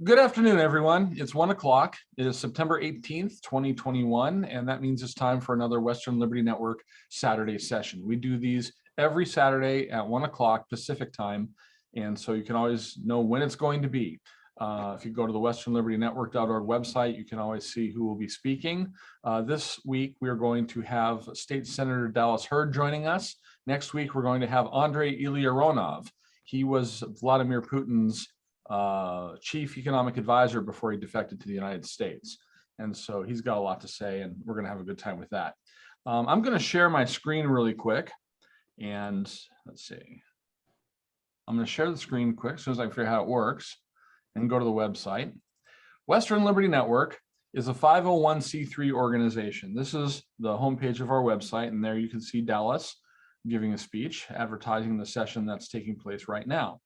Good afternoon, everyone. It's 1 o'clock. It is September 18th, 2021, and that means it's time for another Western Liberty Network Saturday session. We do these every Saturday at 1 o'clock Pacific time, and so you can always know when it's going to be. If you go to the westernlibertynetwork.org website, you can always see who will be speaking. This week, we are going to have State Senator Dallas Hurd joining us. Next week, we're going to have Andrei Ilyaronov. He was Vladimir Putin's chief economic advisor before he defected to the United States. And so he's got a lot to say, and we're going to have a good time with that. I'm going to share my screen really quick. And let's see. I'm going to share the screen quick as soon as I figure out how it works and go to the website. Western Liberty Network is a 501c3 organization. This is the homepage of our website, and there you can see Dallas giving a speech advertising the session that's taking place right now.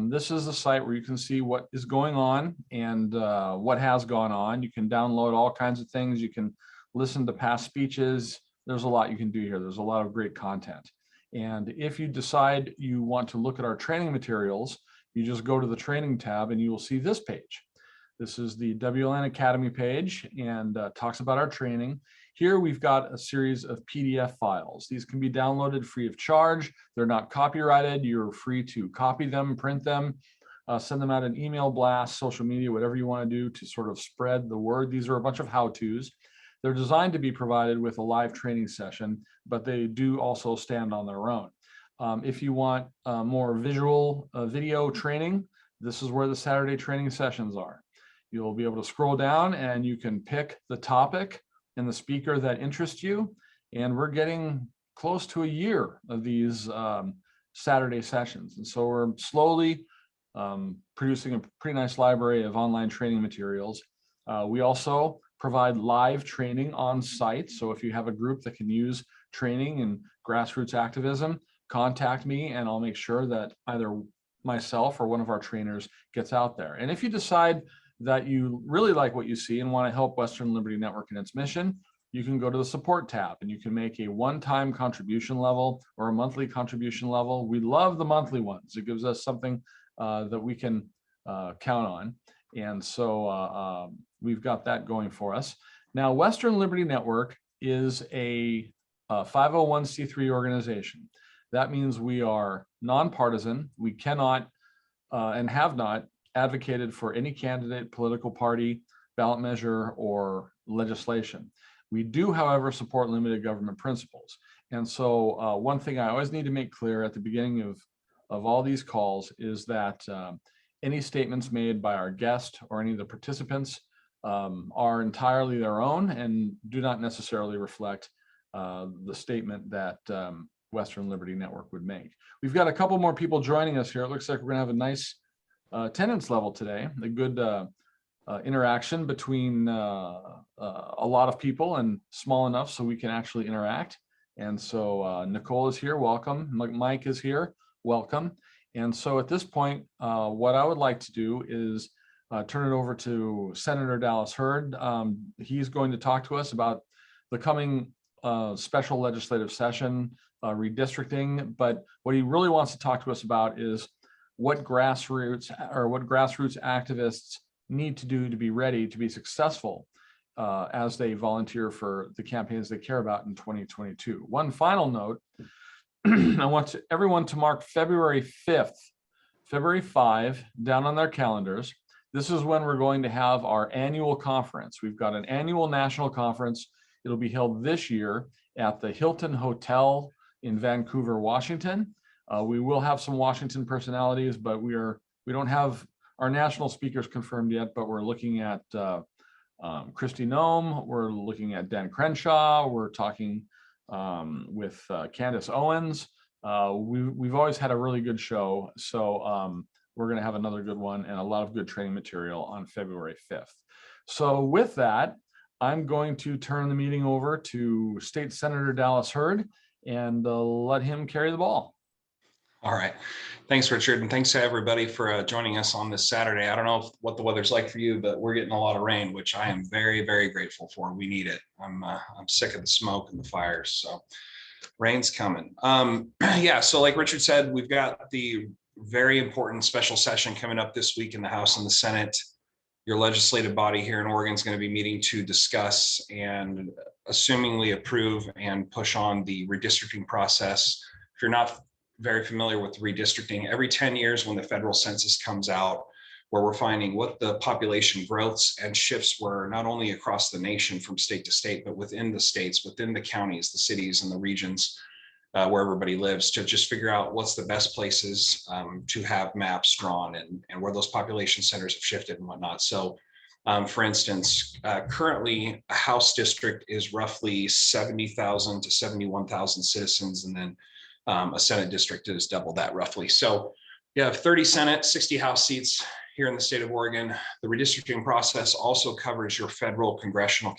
This is the site where you can see what is going on and what has gone on. You can download all kinds of things. You can listen to past speeches. There's a lot you can do here. There's a lot of great content. And if you decide you want to look at our training materials, you just go to the training tab and you will see this page. This is the WLN Academy page and talks about our training. Here we've got a series of PDF files. These can be downloaded free of charge. They're not copyrighted. You're free to copy them, print them, send them out in email blasts, social media, whatever you want to do to sort of spread the word. These are a bunch of how-tos. They're designed to be provided with a live training session, but they do also stand on their own. If you want more visual video training, this is where the Saturday training sessions are. You'll be able to scroll down and you can pick the topic and the speaker that interests you. And we're getting close to a year of these Saturday sessions. And so we're slowly producing a pretty nice library of online training materials. We also provide live training on site. So if you have a group that can use training and grassroots activism, contact me and I'll make sure that either myself or one of our trainers gets out there. And if you decide that you really like what you see and want to help Western Liberty Network in its mission, you can go to the support tab and you can make a one-time contribution level or a monthly contribution level. We love the monthly ones. It gives us something that we can count on. And so we've got that going for us. Now, Western Liberty Network is a 501c3 organization. That means we are nonpartisan. We cannot and have not advocated for any candidate, political party, ballot measure, or legislation. We do, however, support limited government principles. And so one thing I always need to make clear at the beginning of all these calls is that any statements made by our guest or any of the participants are entirely their own and do not necessarily reflect the statement that Western Liberty Network would make. We've got a couple more people joining us here. It looks like we're gonna have a nice attendance level today, a good interaction between a lot of people and small enough so we can actually interact. And so Nicole is here, welcome. Mike is here, welcome. And so at this point, what I would like to do is turn it over to Senator Dallas Hurd. He's going to talk to us about the coming special legislative session, redistricting, but what he really wants to talk to us about is what grassroots activists need to do to be ready to be successful as they volunteer for the campaigns they care about in 2022. One final note, I want everyone to mark February 5th, February 5, down on their calendars. This is when we're going to have our annual conference. We've got an annual national conference. It'll be held this year at the Hilton Hotel in Vancouver, Washington. We will have some Washington personalities, but we don't have our national speakers confirmed yet, but we're looking at Kristi Noem, we're looking at Dan Crenshaw, we're talking with Candace Owens. We've always had a really good show, so we're gonna have another good one and a lot of good training material on February 5th. So with that, I'm going to turn the meeting over to State Senator Dallas Hurd and let him carry the ball. All right. Thanks, Richard. And thanks to everybody for joining us on this Saturday. I don't know what the weather's like for you, but we're getting a lot of rain, which I am very, very grateful for. We need it. I'm sick of the smoke and the fires. So rain's coming. Yeah. So like Richard said, we've got the very important special session coming up this week in the House and the Senate. Your legislative body here in Oregon is going to be meeting to discuss and assumingly approve and push on the redistricting process. If you're not very familiar with redistricting, every 10 years when the federal census comes out, where we're finding what the population growths and shifts were, not only across the nation from state to state, but within the states, within the counties, the cities, and the regions where everybody lives, to just figure out what's the best places to have maps drawn and where those population centers have shifted and whatnot. So for instance, currently a House district is roughly 70,000 to 71,000 citizens, and then a Senate district is double that roughly. So you have 30 Senate, 60 House seats here in the state of Oregon. The redistricting process also covers your federal congressional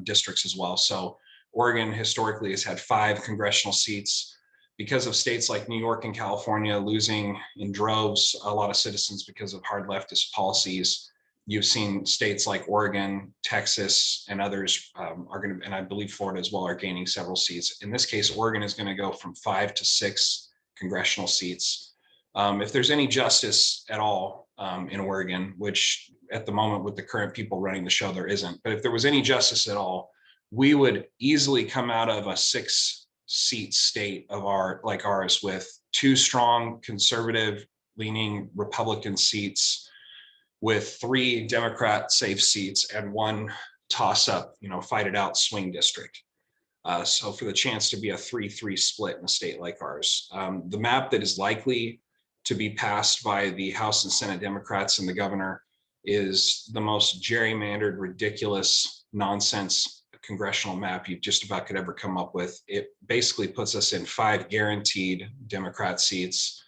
districts as well. So Oregon historically has had 5 congressional seats. Because of states like New York and California losing in droves a lot of citizens because of hard leftist policies, you've seen states like Oregon, Texas, and others are going to, and I believe Florida as well, are gaining several seats. In this case, Oregon is going to go from 5 to 6 congressional seats. If there's any justice at all in Oregon, which at the moment with the current people running the show, there isn't, but if there was any justice at all, we would easily come out of a 6-seat state of ours with 2 strong conservative leaning Republican seats, with 3 Democrat safe seats and 1 toss up, fight it out swing district. So for the chance to be a 3-3 split in a state like ours, the map that is likely to be passed by the House and Senate Democrats and the governor is the most gerrymandered, ridiculous, nonsense congressional map you just about could ever come up with. It basically puts us in 5 guaranteed Democrat seats.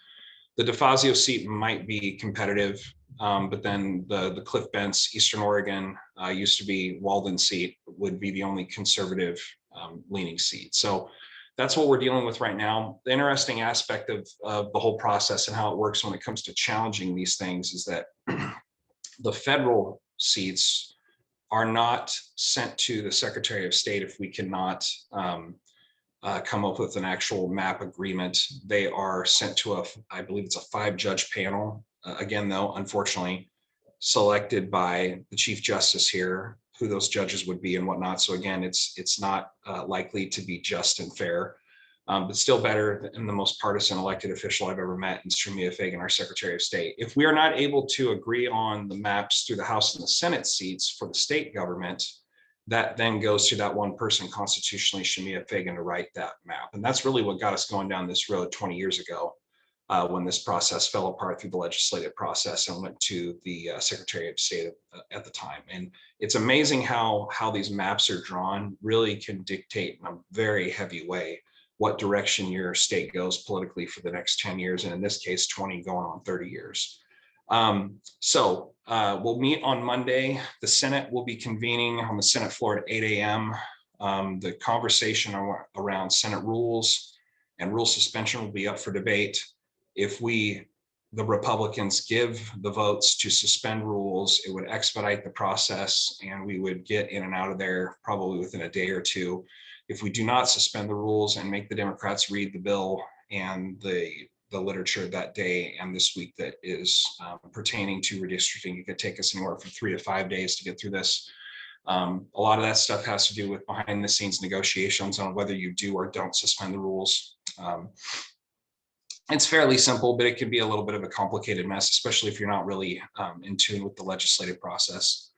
The DeFazio seat might be competitive, but then the Cliff Bentz, Eastern Oregon, used to be Walden seat, would be the only conservative leaning seat. So that's what we're dealing with right now. The interesting aspect of the whole process and how it works when it comes to challenging these things is that the federal seats are not sent to the Secretary of State if we cannot come up with an actual map agreement. They are sent to I believe it's a 5-judge panel. Again, though, unfortunately, selected by the Chief Justice here, who those judges would be and whatnot. So again, it's not likely to be just and fair, but still better than the most partisan elected official I've ever met in Shemia Fagan, our Secretary of State. If we are not able to agree on the maps through the House and the Senate seats for the state government, that then goes to that one person constitutionally, Shemia Fagan, to write that map. And that's really what got us going down this road 20 years ago, when this process fell apart through the legislative process and went to the Secretary of State at the time. And it's amazing how these maps are drawn really can dictate in a very heavy way what direction your state goes politically for the next 10 years, and in this case, 20 going on 30 years. So we'll meet on Monday. The Senate will be convening on the Senate floor at 8 a.m. The conversation around Senate rules and rule suspension will be up for debate. If the Republicans give the votes to suspend rules, it would expedite the process and we would get in and out of there probably within a day or two. If we do not suspend the rules and make the Democrats read the bill and the literature that day and this week that is pertaining to redistricting, it could take us anywhere from 3 to 5 days to get through this. A lot of that stuff has to do with behind the scenes negotiations on whether you do or don't suspend the rules. It's fairly simple, but it can be a little bit of a complicated mess, especially if you're not really in tune with the legislative process.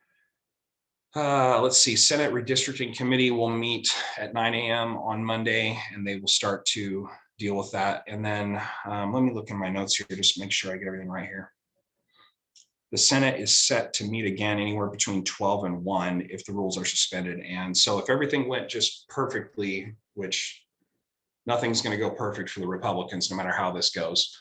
Let's see, Senate Redistricting Committee will meet at 9 a.m. on Monday, and they will start to deal with that. And then let me look in my notes here, just to make sure I get everything right here. The Senate is set to meet again anywhere between 12 and 1 if the rules are suspended. And so if everything went just perfectly, which nothing's going to go perfect for the Republicans, no matter how this goes,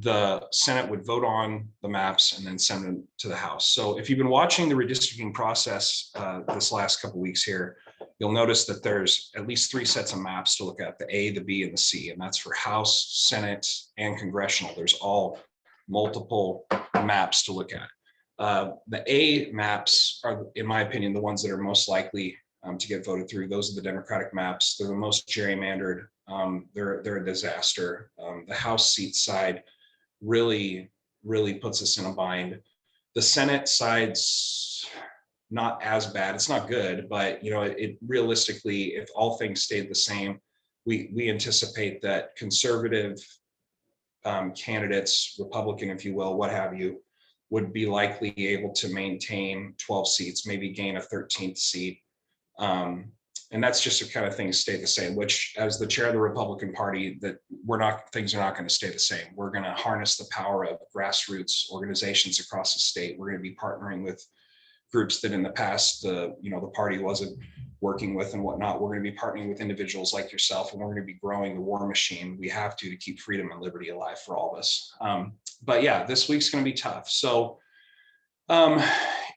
the Senate would vote on the maps and then send them to the House. So if you've been watching the redistricting process this last couple of weeks here, you'll notice that there's at least 3 sets of maps to look at: the A, the B, and the C, and that's for House, Senate, and congressional. There's all multiple maps to look at. The A maps are, in my opinion, the ones that are most likely to get voted through. Those are the Democratic maps. They're the most gerrymandered. They're a disaster. The House seat side, really, really puts us in a bind. The Senate side's not as bad. It's not good, but it realistically, if all things stayed the same, we anticipate that conservative candidates, Republican, if you will, what have you, would be likely able to maintain 12 seats, maybe gain a 13th seat. And that's just the kind of things stay the same, which as the chair of the Republican Party, that things are not going to stay the same. We're going to harness the power of grassroots organizations across the state. We're going to be partnering with groups that in the past, the party wasn't working with and whatnot. We're going to be partnering with individuals like yourself, and we're going to be growing the war machine. We have to keep freedom and liberty alive for all of us. But yeah, this week's going to be tough. So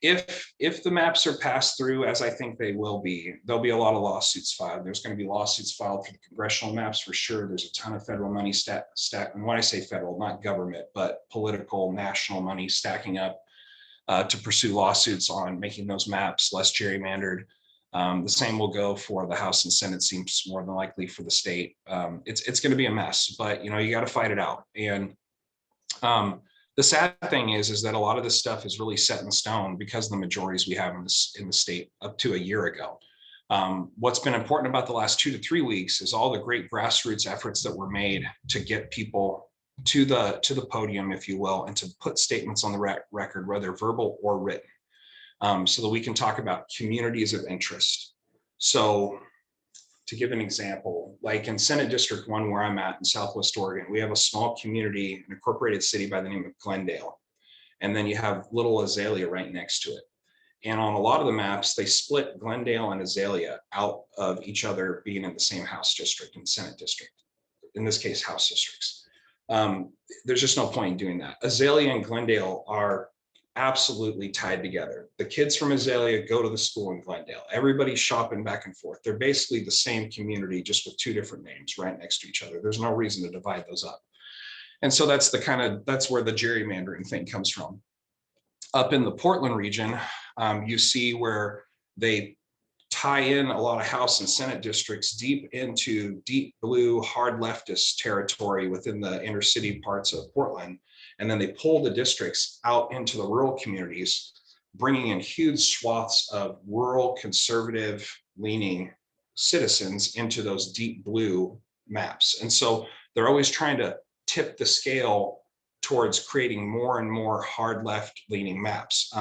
if the maps are passed through, as I think they will be, there'll be a lot of lawsuits filed. There's going to be lawsuits filed for the congressional maps for sure. There's a ton of federal money stacked. And when I say federal, not government, but political national money stacking up to pursue lawsuits on making those maps less gerrymandered. The same will go for the House and Senate, seems more than likely for the state. It's going to be a mess, but you got to fight it out. And the sad thing is that a lot of this stuff is really set in stone because of the majorities we have in the state up to a year ago. What's been important about the last 2 to 3 weeks is all the great grassroots efforts that were made to get people to the podium, if you will, and to put statements on the record, whether verbal or written, so that we can talk about communities of interest. So to give an example, like in Senate District 1, where I'm at in Southwest Oregon, we have a small community, an incorporated city by the name of Glendale. And then you have Little Azalea right next to it. And on a lot of the maps, they split Glendale and Azalea out of each other being in the same House district and Senate district, in this case, House districts. There's just no point in doing that. Azalea and Glendale are absolutely tied together. The kids from Azalea go to the school in Glendale. Everybody's shopping back and forth. They're basically the same community, just with 2 different names right next to each other. There's no reason to divide those up. And so that's where the gerrymandering thing comes from. Up in the Portland region, you see where they tie in a lot of House and Senate districts deep into deep blue, hard leftist territory within the inner city parts of Portland. And then they pull the districts out into the rural communities, bringing in huge swaths of rural conservative leaning citizens into those deep blue maps. And so they're always trying to tip the scale towards creating more and more hard left leaning maps.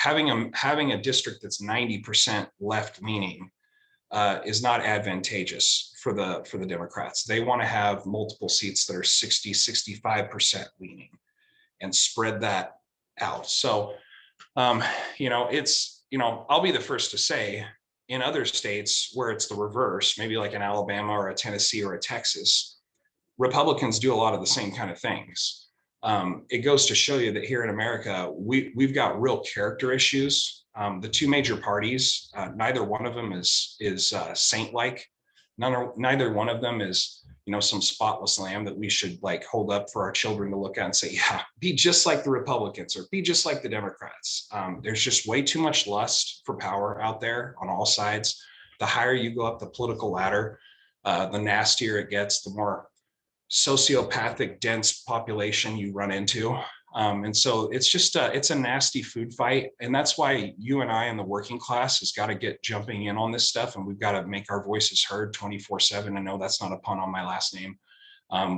Having a district that's 90% left leaning is not advantageous for the Democrats. They want to have multiple seats that are 60, 65% leaning and spread that out. So, I'll be the first to say, in other states where it's the reverse, maybe like in Alabama or a Tennessee or a Texas, Republicans do a lot of the same kind of things. It goes to show you that here in America, we've got real character issues. The 2 major parties, neither one of them is saint-like. Neither one of them is, some spotless lamb that we should like hold up for our children to look at and say, yeah, be just like the Republicans or be just like the Democrats. There's just way too much lust for power out there on all sides. The higher you go up the political ladder, the nastier it gets, the more sociopathic, dense population you run into. And so it's just it's a nasty food fight. And that's why you and I in the working class has got to get jumping in on this stuff. And we've got to make our voices heard 24/7. I know that's not a pun on my last name.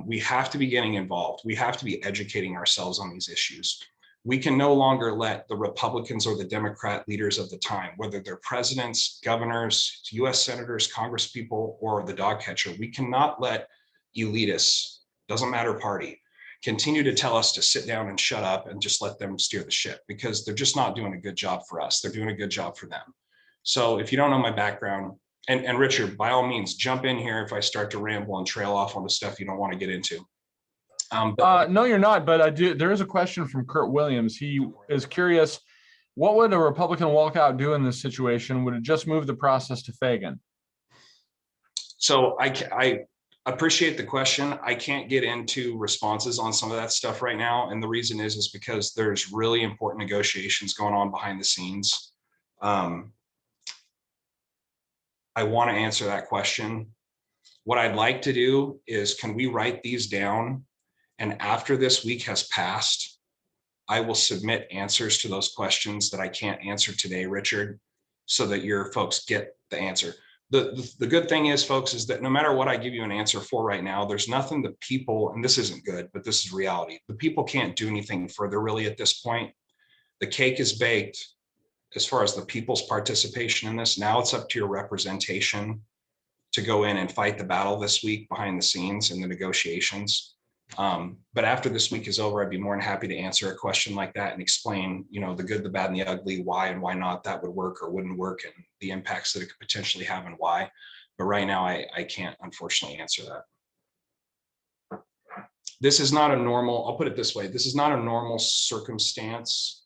We have to be getting involved. We have to be educating ourselves on these issues. We can no longer let the Republicans or the Democrat leaders of the time, whether they're presidents, governors, US senators, congresspeople, or the dog catcher, we cannot let elitists, doesn't matter party, continue to tell us to sit down and shut up and just let them steer the ship, because they're just not doing a good job for us. They're doing a good job for them. So if you don't know my background, and Richard, by all means, jump in here if I start to ramble and trail off on the stuff you don't want to get into. No, you're not, but there is a question from Kurt Williams. He is curious, what would a Republican walkout do in this situation? Would it just move the process to Fagan? So I appreciate the question. I can't get into responses on some of that stuff right now. And the reason is because there's really important negotiations going on behind the scenes. I want to answer that question. What I'd like to do is, can we write these down And after this week has passed, I will submit answers to those questions that I can't answer today, Richard, so that your folks get the answer. The good thing is, folks, is that no matter what I give you an answer for right now, there's nothing that people, and this isn't good, but this is reality. The people can't do anything further really at this point. The cake is baked as far as the people's participation in this. Now it's up to your representation to go in and fight the battle this week behind the scenes in the negotiations. But after this week is over, I'd be more than happy to answer a question like that and explain, the good, the bad, and the ugly, why and why not that would work or wouldn't work, and the impacts that it could potentially have and why. But right now, I can't unfortunately answer that. This is not a normal, I'll put it this way, this is not a normal circumstance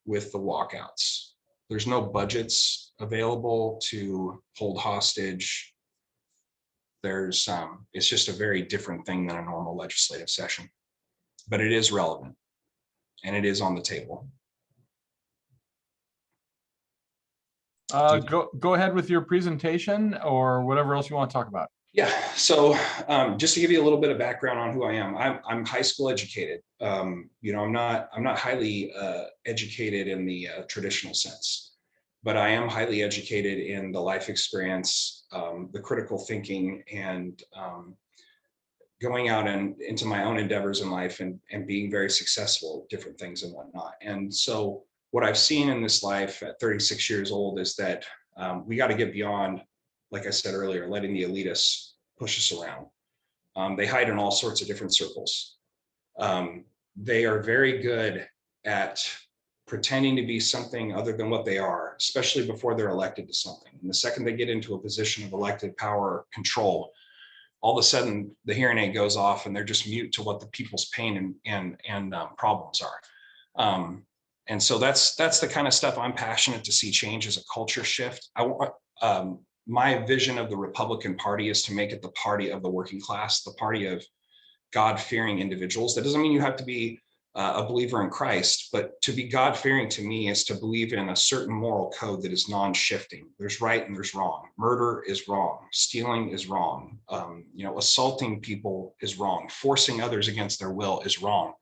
with the walkouts. There's no budgets available to hold hostage. It's just a very different thing than a normal legislative session, but it is relevant and it is on the table. Go ahead with your presentation or whatever else you want to talk about. Yeah, so just to give you a little bit of background on who I am, I'm high school educated. I'm not highly educated in the traditional sense, but I am highly educated in the life experience, the critical thinking, and going out and into my own endeavors in life and being very successful at different things and whatnot. And so what I've seen in this life at 36 years old is that we got to get beyond, like I said earlier, letting the elitists push us around. They hide in all sorts of different circles. They are very good at pretending to be something other than what they are, especially before they're elected to something. And the second they get into a position of elected power or control, all of a sudden the hearing aid goes off and they're just mute to what the people's pain and problems are. And so that's the kind of stuff I'm passionate to see change as a culture shift. My vision of the Republican Party is to make it the party of the working class, the party of God-fearing individuals. That doesn't mean you have to be a believer in Christ, but to be God-fearing to me is to believe in a certain moral code that is non-shifting. There's right and there's wrong. Murder is wrong. Stealing is wrong. Assaulting people is wrong. Forcing others against their will is wrong.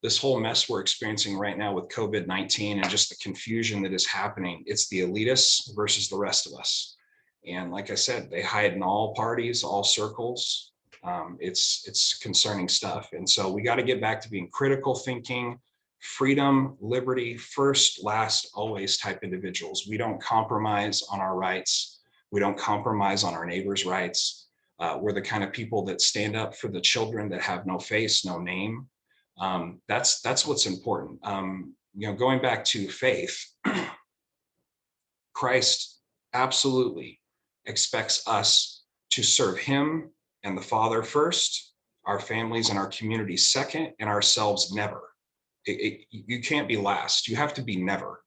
This whole mess we're experiencing right now with COVID-19 and just the confusion that is happening, it's the elitists versus the rest of us. And like I said, they hide in all parties, all circles. It's concerning stuff. And so we got to get back to being critical thinking, freedom, liberty, first, last, always type individuals. We don't compromise on our rights. We don't compromise on our neighbors' rights. We're the kind of people that stand up for the children that have no face, no name. That's what's important. Going back to faith, Christ absolutely expects us to serve him and the Father first, our families and our communities second, and ourselves never. You can't be last. You have to be never.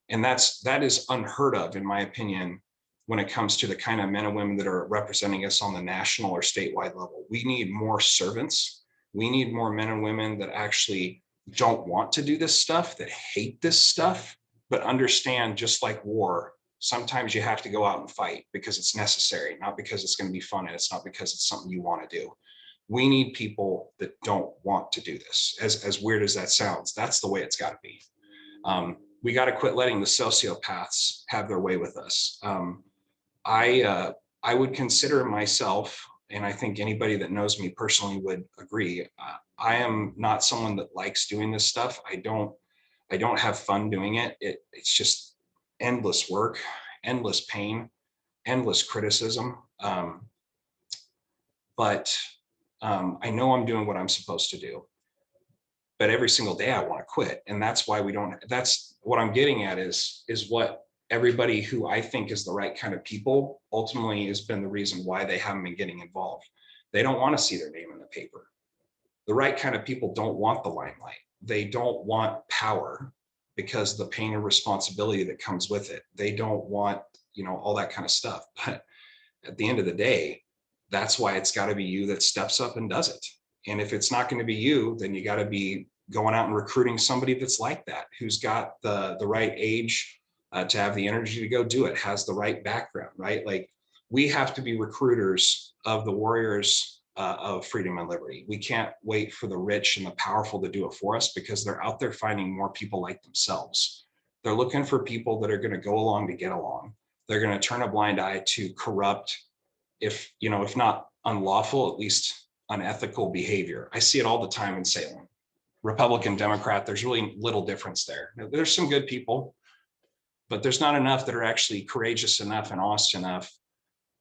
And that is unheard of, in my opinion, when it comes to the kind of men and women that are representing us on the national or statewide level. We need more servants. We need more men and women that actually don't want to do this stuff, that hate this stuff, but understand, just like war, sometimes you have to go out and fight because it's necessary, not because it's going to be fun, and it's not because it's something you want to do. We need people that don't want to do this. As weird as that sounds, that's the way it's got to be. We got to quit letting the sociopaths have their way with us. I would consider myself, and I think anybody that knows me personally would agree, I am not someone that likes doing this stuff. I don't have fun doing it. It's just endless work, endless pain, endless criticism. But I know I'm doing what I'm supposed to do. But every single day I want to quit. And that's why that's what I'm getting at is what everybody who I think is the right kind of people ultimately has been the reason why they haven't been getting involved. They don't want to see their name in the paper. The right kind of people don't want the limelight. They don't want power because the pain and responsibility that comes with it. They don't want, all that kind of stuff. But at the end of the day, that's why it's got to be you that steps up and does it. And if it's not going to be you, then you got to be going out and recruiting somebody that's like that, who's got the right age to have the energy to go do it, has the right background, right? Like, we have to be recruiters of the warriors of freedom and liberty. We can't wait for the rich and the powerful to do it for us, because they're out there finding more people like themselves. They're looking for people that are going to go along to get along. They're going to turn a blind eye to corrupt, if not unlawful, at least unethical behavior. I see it all the time in Salem. Republican, Democrat, there's really little difference there. There's some good people, but there's not enough that are actually courageous enough and honest enough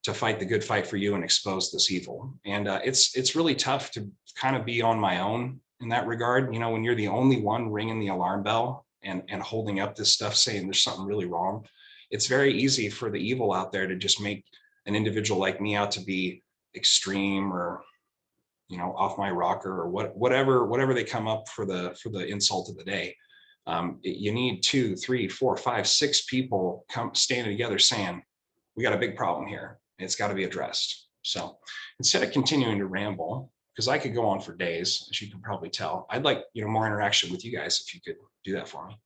to fight the good fight for you and expose this evil. And it's really tough to kind of be on my own in that regard. When you're the only one ringing the alarm bell and holding up this stuff saying there's something really wrong, it's very easy for the evil out there to just make an individual like me out to be extreme or off my rocker or whatever they come up for the insult of the day. You need 2, 3, 4, 5, 6 people standing together saying, we got a big problem here. It's got to be addressed. So instead of continuing to ramble, because I could go on for days, as you can probably tell, I'd like more interaction with you guys, if you could do that for me.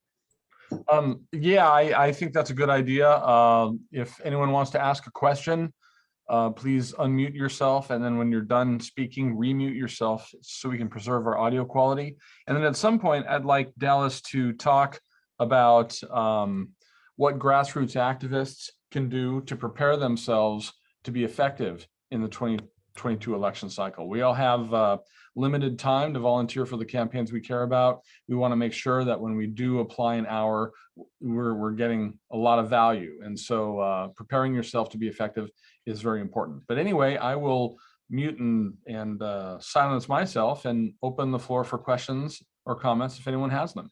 Yeah, I think that's a good idea. If anyone wants to ask a question, please unmute yourself, and then when you're done speaking, remute yourself so we can preserve our audio quality. And then at some point, I'd like Dallas to talk about what grassroots activists can do to prepare themselves to be effective in the 2022 election cycle. We all have limited time to volunteer for the campaigns we care about. We want to make sure that when we do apply an hour, we're getting a lot of value. And so preparing yourself to be effective is very important. But anyway, I will mute and silence myself and open the floor for questions or comments if anyone has them.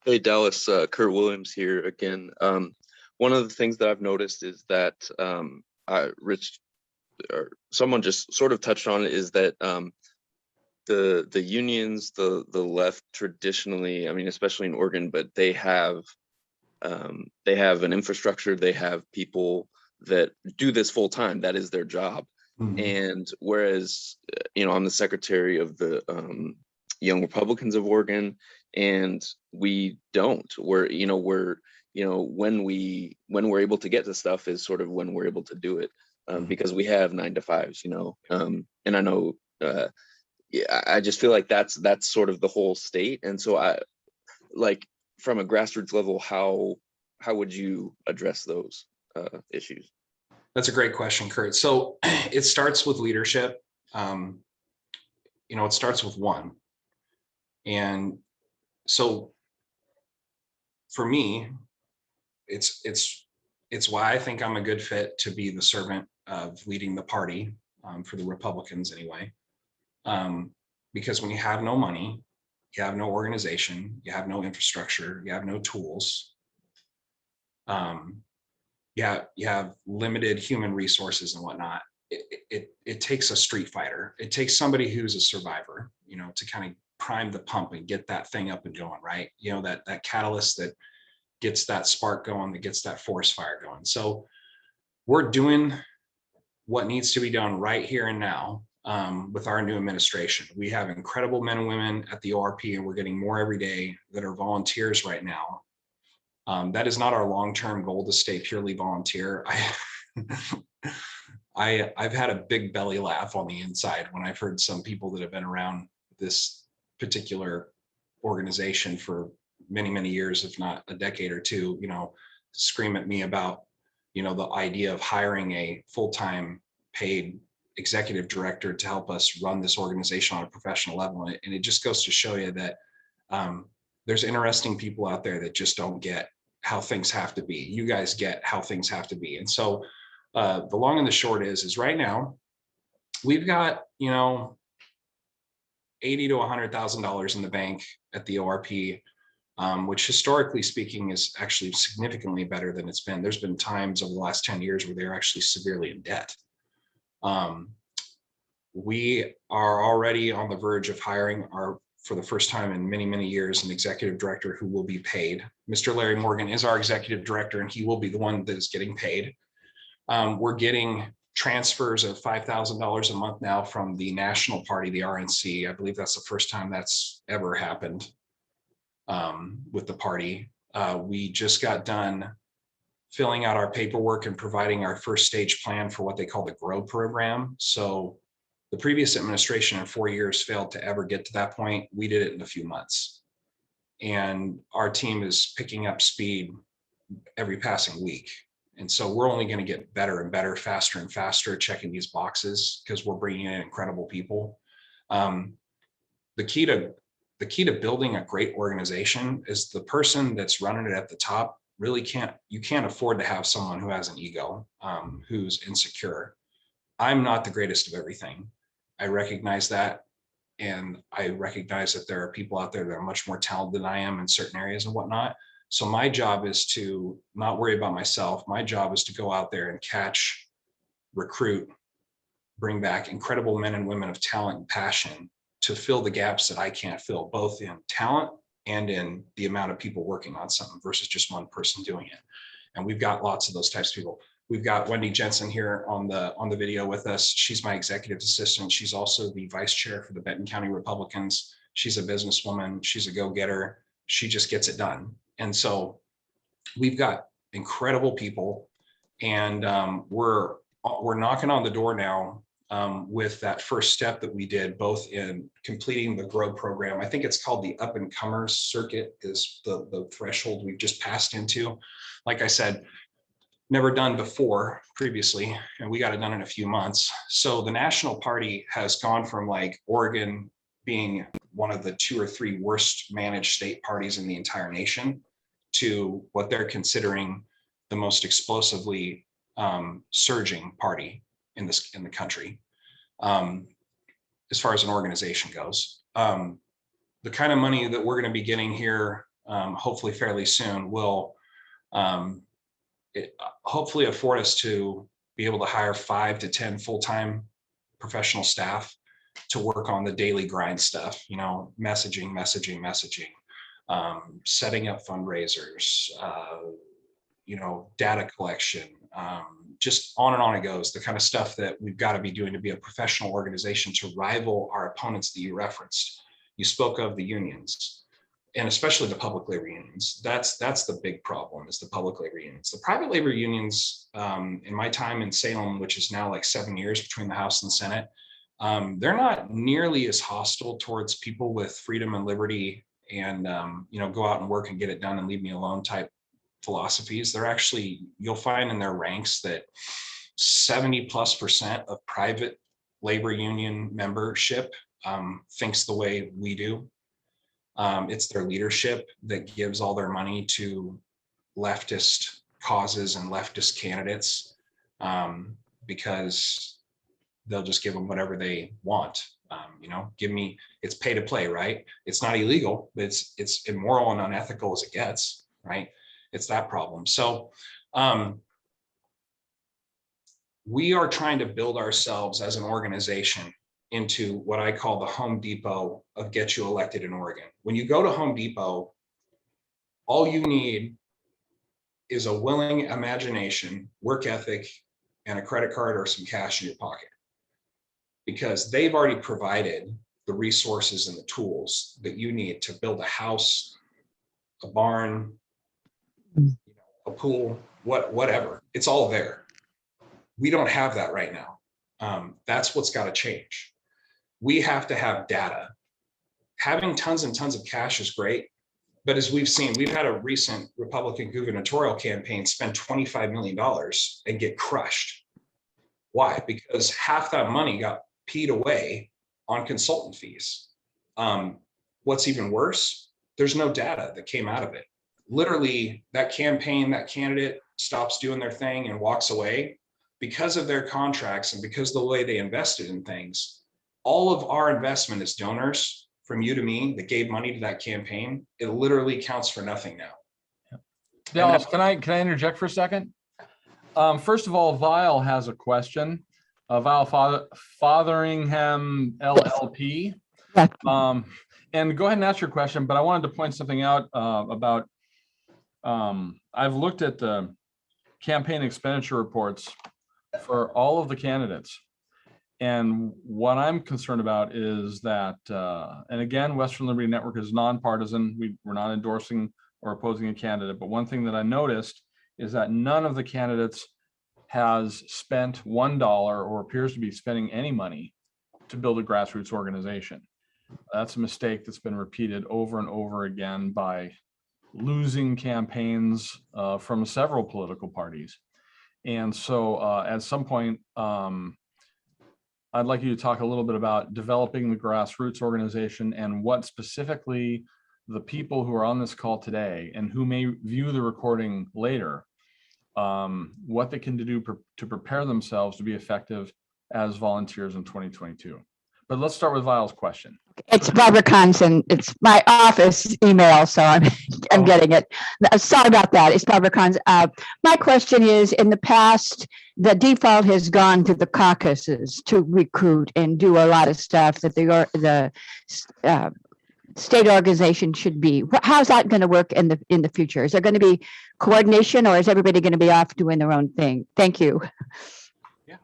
Hey, Dallas, Kurt Williams here again. One of the things that I've noticed is that someone just sort of touched on it, is that the unions, the left traditionally, I mean, especially in Oregon, but they have an infrastructure, they have people that do this full time. That is their job. Mm-hmm. And whereas, I'm the secretary of the Young Republicans of Oregon, and we don't. When we're able to get to stuff is sort of when we're able to do it, because we have 9 to 5s, and I know, I just feel like that's sort of the whole state. And so I like, from a grassroots level, how would you address those issues? That's a great question, Kurt. So it starts with leadership. It starts with one. And so for me, it's why I think I'm a good fit to be the servant of leading the party, for the Republicans anyway. Because when you have no money, you have no organization, you have no infrastructure, you have no tools, you have limited human resources and whatnot. It takes a street fighter. It takes somebody who's a survivor, to kind of prime the pump and get that thing up and going, right? That catalyst that gets that spark going, that gets that forest fire going. So we're doing what needs to be done right here and now. With our new administration, we have incredible men and women at the ORP, and we're getting more every day that are volunteers right now. That is not our long-term goal to stay purely volunteer. I've had a big belly laugh on the inside when I've heard some people that have been around this particular organization for many, many years, if not a decade or two, scream at me about, the idea of hiring a full-time paid executive director to help us run this organization on a professional level. And it just goes to show you that there's interesting people out there that just don't get how things have to be. You guys get how things have to be. And so the long and the short is right now we've got, $80,000 to $100,000 in the bank at the ORP, which historically speaking is actually significantly better than it's been. There's been times over the last 10 years where they're actually severely in debt. We are already on the verge of hiring for the first time in many, many years, an executive director who will be paid. Mr. Larry Morgan is our executive director, and he will be the one that is getting paid. We're getting transfers of $5,000 a month now from the national party, the RNC. I believe that's the first time that's ever happened with the party. We just got done filling out our paperwork and providing our first stage plan for what they call the GROW program. So the previous administration in 4 years failed to ever get to that point. We did it in a few months. And our team is picking up speed every passing week. And so we're only going to get better and better, faster and faster at checking these boxes because we're bringing in incredible people. The key to building a great organization is the person that's running it at the top really you can't afford to have someone who has an ego, who's insecure. I'm not the greatest of everything. I recognize that. And I recognize that there are people out there that are much more talented than I am in certain areas and whatnot. So my job is to not worry about myself. My job is to go out there and catch, recruit, bring back incredible men and women of talent and passion to fill the gaps that I can't fill, both in talent and in the amount of people working on something versus just one person doing it. And we've got lots of those types of people. We've got Wendy Jensen here on the video with us. She's my executive assistant. She's also the vice chair for the Benton County Republicans. She's a businesswoman. She's a go-getter. She just gets it done. And so we've got incredible people, and we're knocking on the door now with that first step that we did, both in completing the GROW program. I think it's called the Up and Comers Circuit is the threshold we've just passed into. Like I said, never done before previously, and we got it done in a few months. So the national party has gone from like Oregon being one of the 2 or 3 worst managed state parties in the entire nation to what they're considering the most explosively surging party in the country, as far as an organization goes. The kind of money that we're going to be getting here, hopefully fairly soon, will hopefully afford us to be able to hire 5 to 10 full-time professional staff to work on the daily grind stuff, messaging, setting up fundraisers, data collection, just on and on it goes, the kind of stuff that we've got to be doing to be a professional organization to rival our opponents that you referenced. You spoke of the unions, and especially the public labor unions. That's the big problem, is the public labor unions. The private labor unions, in my time in Salem, which is now like 7 years between the House and Senate, they're not nearly as hostile towards people with freedom and liberty and go out and work and get it done and leave me alone type philosophies. They're actually, you'll find in their ranks that 70+% of private labor union membership thinks the way we do. It's their leadership that gives all their money to leftist causes and leftist candidates, because they'll just give them whatever they want. It's pay to play, right? It's not illegal, but it's immoral and unethical as it gets, right? It's that problem. So we are trying to build ourselves as an organization into what I call the Home Depot of get you elected in Oregon. When you go to Home Depot, all you need is a willing imagination, work ethic, and a credit card or some cash in your pocket, because they've already provided the resources and the tools that you need to build a house, a barn, a pool, whatever. It's all there. We don't have that right now. That's what's got to change. We have to have data. Having tons and tons of cash is great, but as we've seen, we've had a recent Republican gubernatorial campaign spend $25 million and get crushed. Why? Because half that money got peed away on consultant fees. What's even worse, there's no data that came out of it. Literally, that campaign, that candidate stops doing their thing and walks away because of their contracts and because of the way they invested in things. All of our investment as donors from you to me that gave money to that campaign, it literally counts for nothing now. Dallas, can I interject for a second? First of all, Vile has a question. Vile Fotheringham LLP. And go ahead and ask your question, but I wanted to point something out about, I've looked at the campaign expenditure reports for all of the candidates. And what I'm concerned about is that, and again, Western Liberty Network is nonpartisan. We're not endorsing or opposing a candidate. But one thing that I noticed is that none of the candidates has spent $1 or appears to be spending any money to build a grassroots organization. That's a mistake that's been repeated over and over again by losing campaigns from several political parties. And so at some point, I'd like you to talk a little bit about developing the grassroots organization and what specifically the people who are on this call today and who may view the recording later, what they can do to prepare themselves to be effective as volunteers in 2022. But let's start with Vile's question. It's Barbara Conson. It's my office email, so I'm getting it. Sorry about that. It's Barbara Conson. My question is, in the past, the default has gone to the caucuses to recruit and do a lot of stuff that the state organization should be. How's that going to work in the future? Is there going to be coordination, or is everybody going to be off doing their own thing? Thank you. Yeah,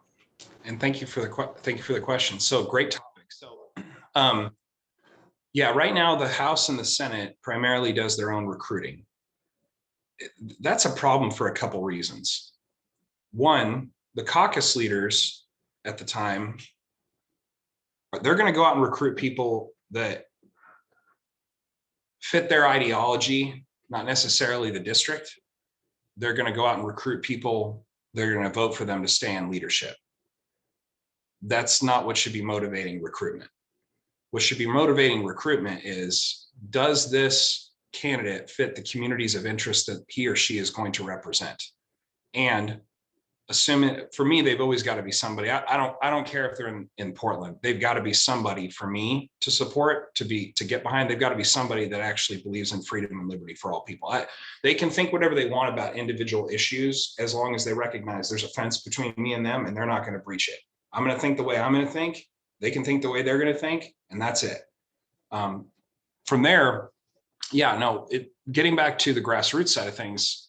and thank you for the question. So great topic. So, yeah, right now the House and the Senate primarily does their own recruiting. That's a problem for a couple reasons. One, the caucus leaders at the time, they're going to go out and recruit people that fit their ideology, not necessarily the district. They're going to go out and recruit people. They're going to vote for them to stay in leadership. That's not what should be motivating recruitment. What should be motivating recruitment is, does this candidate fit the communities of interest that he or she is going to represent? And assuming, for me, they've always got to be somebody. I don't care if they're in Portland. They've got to be somebody for me to support, to get behind. They've got to be somebody that actually believes in freedom and liberty for all people. They can think whatever they want about individual issues, as long as they recognize there's a fence between me and them, and they're not going to breach it. I'm going to think the way I'm going to think. They can think the way they're going to think, and that's it. From there, yeah, no, getting back to the grassroots side of things,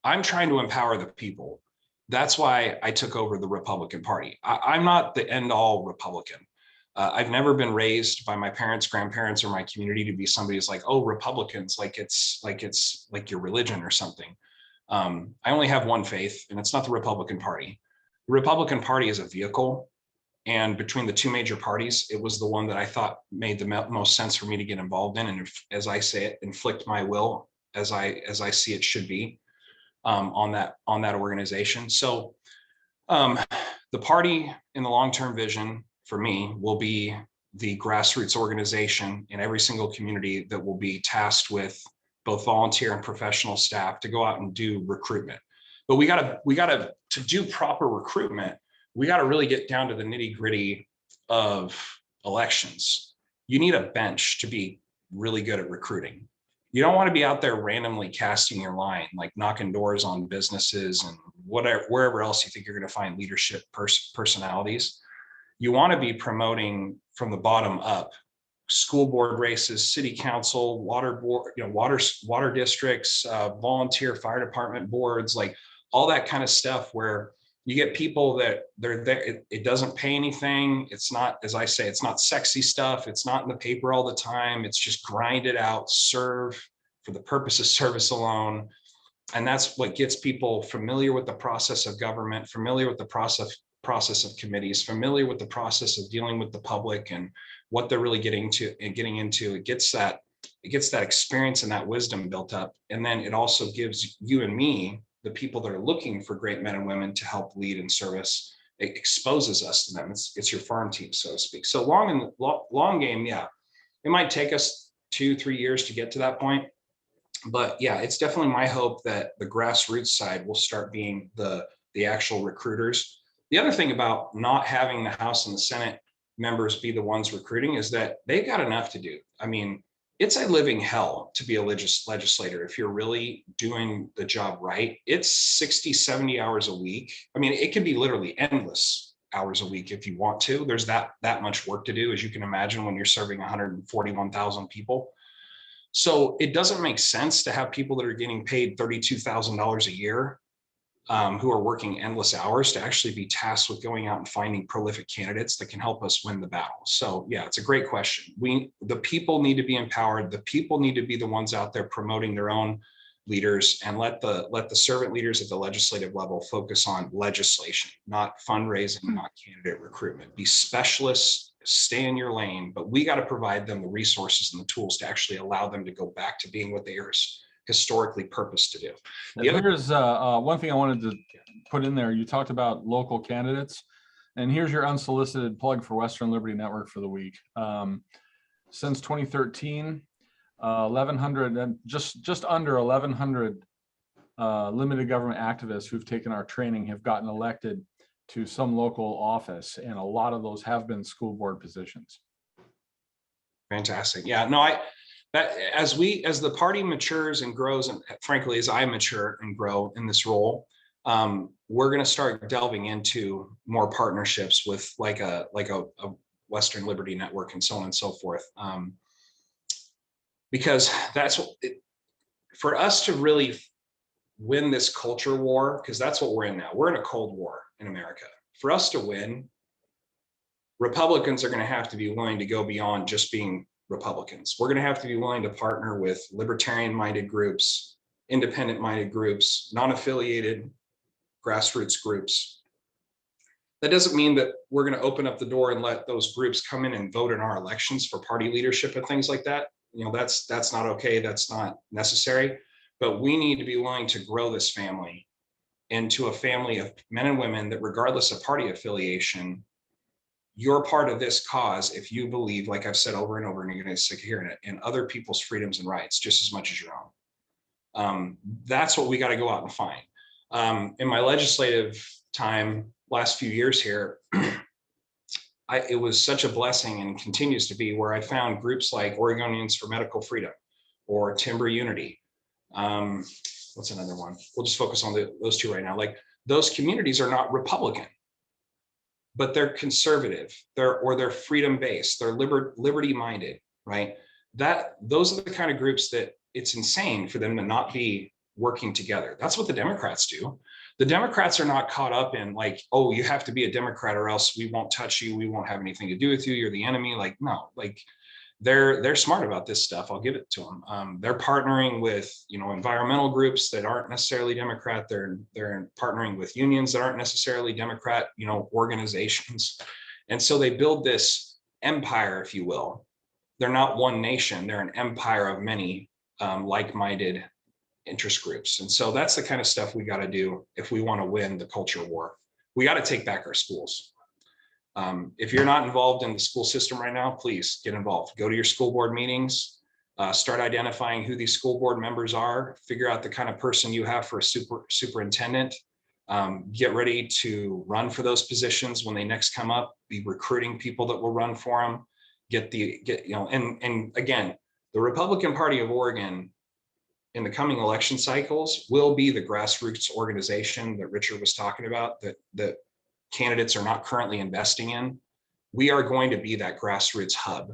I'm trying to empower the people. That's why I took over the Republican Party. I'm not the end all Republican. I've never been raised by my parents, grandparents, or my community to be somebody who's like, oh, Republicans, like it's like your religion or something. I only have one faith, and it's not the Republican Party. The Republican Party is a vehicle. And between the two major parties, it was the one that I thought made the most sense for me to get involved in. And as I say it, inflict my will as I see it should be on that organization. So the party in the long-term vision for me will be the grassroots organization in every single community that will be tasked with both volunteer and professional staff to go out and do recruitment. But we gotta to do proper recruitment, we got to really get down to the nitty gritty of elections. You need a bench to be really good at recruiting. You don't want to be out there randomly casting your line, like knocking doors on businesses and wherever else you think you're going to find leadership personalities. You want to be promoting from the bottom up: school board races, city council, water board, water districts, volunteer fire department boards, like all that kind of stuff, where you get people that they're there. It doesn't pay anything. It's not, as I say, it's not sexy stuff. It's not in the paper all the time. It's just grind it out, serve for the purpose of service alone. And that's what gets people familiar with the process of government, familiar with the process of committees, familiar with the process of dealing with the public and what they're really getting into. It gets that experience and that wisdom built up. And then it also gives you and me, the people that are looking for great men and women to help lead in service, it exposes us to them. It's your farm team, so to speak. So long game, yeah, it might take us 2-3 years to get to that point. But yeah, it's definitely my hope that the grassroots side will start being the actual recruiters. The other thing about not having the House and the Senate members be the ones recruiting is that they've got enough to do. I mean, it's a living hell to be a legislator if you're really doing the job right. It's 60, 70 hours a week. I mean, it can be literally endless hours a week if you want to. There's that much work to do, as you can imagine, when you're serving 141,000 people. So it doesn't make sense to have people that are getting paid $32,000 a year, who are working endless hours, to actually be tasked with going out and finding prolific candidates that can help us win the battle. So yeah, it's a great question. The people need to be empowered. The people need to be the ones out there promoting their own leaders and let the servant leaders at the legislative level focus on legislation, not fundraising, not candidate recruitment. Be specialists, stay in your lane, but we got to provide them the resources and the tools to actually allow them to go back to being what they are historically purposed to do. Here's one thing I wanted to put in there. You talked about local candidates, and here's your unsolicited plug for Western Liberty Network for the week. Since 2013, 1,100 and just under 1,100 limited government activists who've taken our training have gotten elected to some local office, and a lot of those have been school board positions. Fantastic. Yeah, no, as the party matures and grows, and frankly, as I mature and grow in this role, we're going to start delving into more partnerships with like a Western Liberty Network and so on and so forth. Because that's what for us to really win this culture war, because that's what we're in now. We're in a Cold War in America. For us to win, Republicans are going to have to be willing to go beyond just being Republicans. We're going to have to be willing to partner with libertarian-minded groups, independent-minded groups, non-affiliated grassroots groups. That doesn't mean that we're going to open up the door and let those groups come in and vote in our elections for party leadership and things like that. You know, that's not okay. That's not necessary. But we need to be willing to grow this family into a family of men and women that, regardless of party affiliation, you're part of this cause if you believe, like I've said over and over, and you're going to get sick of hearing it, in other people's freedoms and rights just as much as your own. That's what we got to go out and find. In my legislative time, last few years here, it was such a blessing and continues to be, where I found groups like Oregonians for Medical Freedom or Timber Unity. What's another one? We'll just focus on those two right now. Like, those communities are not Republican, but they're conservative, they're freedom-based, they're liberty-minded, right? Those are the kind of groups that it's insane for them to not be working together. That's what the Democrats do. The Democrats are not caught up in like, oh, you have to be a Democrat or else we won't touch you, we won't have anything to do with you, you're the enemy. Like, no, like they're smart about this stuff. I'll give it to them. They're partnering with, environmental groups that aren't necessarily Democrat. They're partnering with unions that aren't necessarily Democrat, organizations. And so they build this empire, if you will. They're not one nation. They're an empire of many like-minded interest groups. And so that's the kind of stuff we got to do if we want to win the culture war. We got to take back our schools. If you're not involved in the school system right now, please get involved. Go to your school board meetings, start identifying who these school board members are, figure out the kind of person you have for a superintendent, get ready to run for those positions when they next come up, be recruiting people that will run for them, and again, the Republican Party of Oregon in the coming election cycles will be the grassroots organization that Richard was talking about, that candidates are not currently investing in. We are going to be that grassroots hub.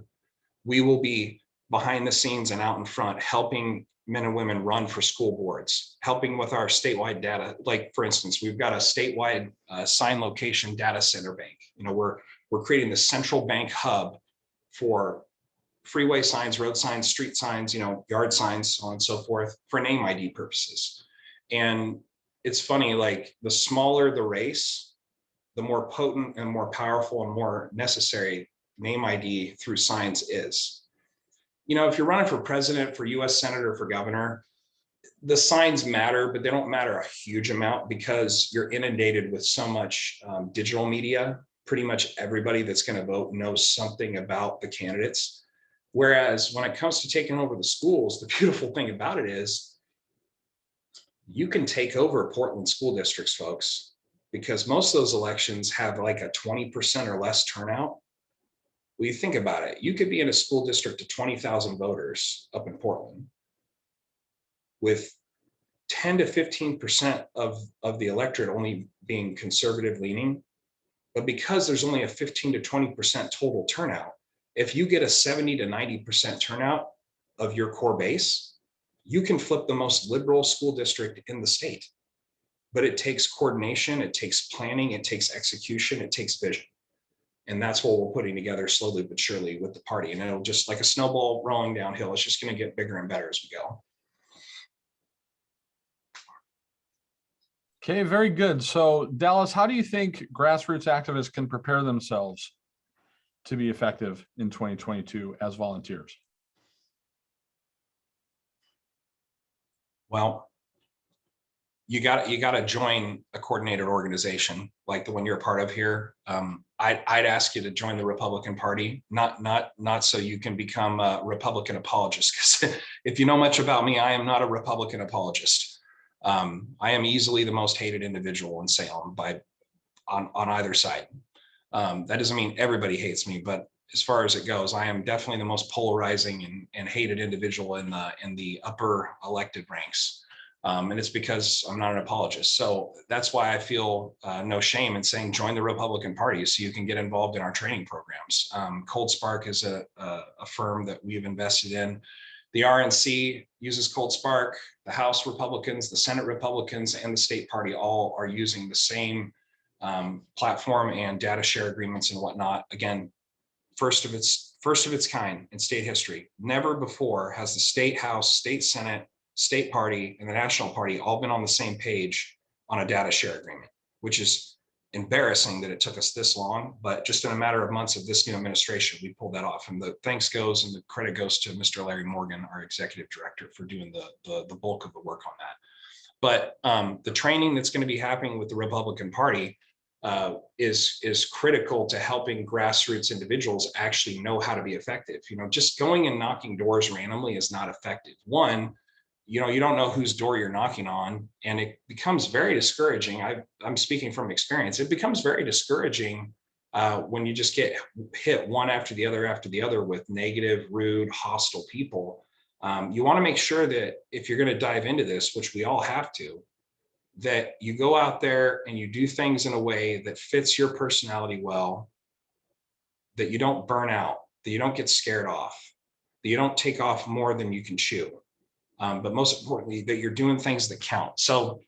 We will be behind the scenes and out in front, helping men and women run for school boards, helping with our statewide data. Like, for instance, we've got a statewide sign location data center bank. We're creating the central bank hub for freeway signs, road signs, street signs, yard signs, so on and so forth, for name ID purposes. And it's funny, like, the smaller the race, the more potent and more powerful and more necessary name ID through signs is. If you're running for president, for US senator, for governor, the signs matter, but they don't matter a huge amount because you're inundated with so much digital media. Pretty much everybody that's going to vote knows something about the candidates. Whereas when it comes to taking over the schools, the beautiful thing about it is you can take over Portland school districts, folks, because most of those elections have like a 20% or less turnout. Well, you think about it, you could be in a school district of 20,000 voters up in Portland with 10 to 15% of the electorate only being conservative leaning. But because there's only a 15 to 20% total turnout, if you get a 70 to 90% turnout of your core base, you can flip the most liberal school district in the state. But it takes coordination, it takes planning, it takes execution, it takes vision. And that's what we're putting together slowly but surely with the party. And it'll just, like a snowball rolling downhill, it's just going to get bigger and better as we go. Okay, very good. So Dallas, how do you think grassroots activists can prepare themselves to be effective in 2022 as volunteers? Well, you got to join a coordinated organization like the one you're a part of here. I'd ask you to join the Republican Party, not so you can become a Republican apologist. Because if you know much about me, I am not a Republican apologist. I am easily the most hated individual in Salem on either side. That doesn't mean everybody hates me, but as far as it goes, I am definitely the most polarizing and hated individual in the upper elected ranks. And it's because I'm not an apologist. So that's why I feel no shame in saying join the Republican Party so you can get involved in our training programs. Cold Spark is a firm that we've invested in. The RNC uses Cold Spark. The House Republicans, the Senate Republicans, and the state party all are using the same platform and data share agreements and whatnot. Again, first of its kind in state history. Never before has the state house, state senate, state party, and the national party all been on the same page on a data share agreement, which is embarrassing that it took us this long, but just in a matter of months of this new administration, we pulled that off. And the thanks goes and the credit goes to Mr. Larry Morgan, our executive director, for doing the bulk of the work on that. But the training that's going to be happening with the Republican Party is critical to helping grassroots individuals actually know how to be effective. Just going and knocking doors randomly is not effective. One, you don't know whose door you're knocking on, and it becomes very discouraging. I'm speaking from experience. It becomes very discouraging when you just get hit one after the other with negative, rude, hostile people. You want to make sure that if you're going to dive into this, which we all have to, that you go out there and you do things in a way that fits your personality well, that you don't burn out, that you don't get scared off, that you don't take off more than you can chew. But most importantly, that you're doing things that count. So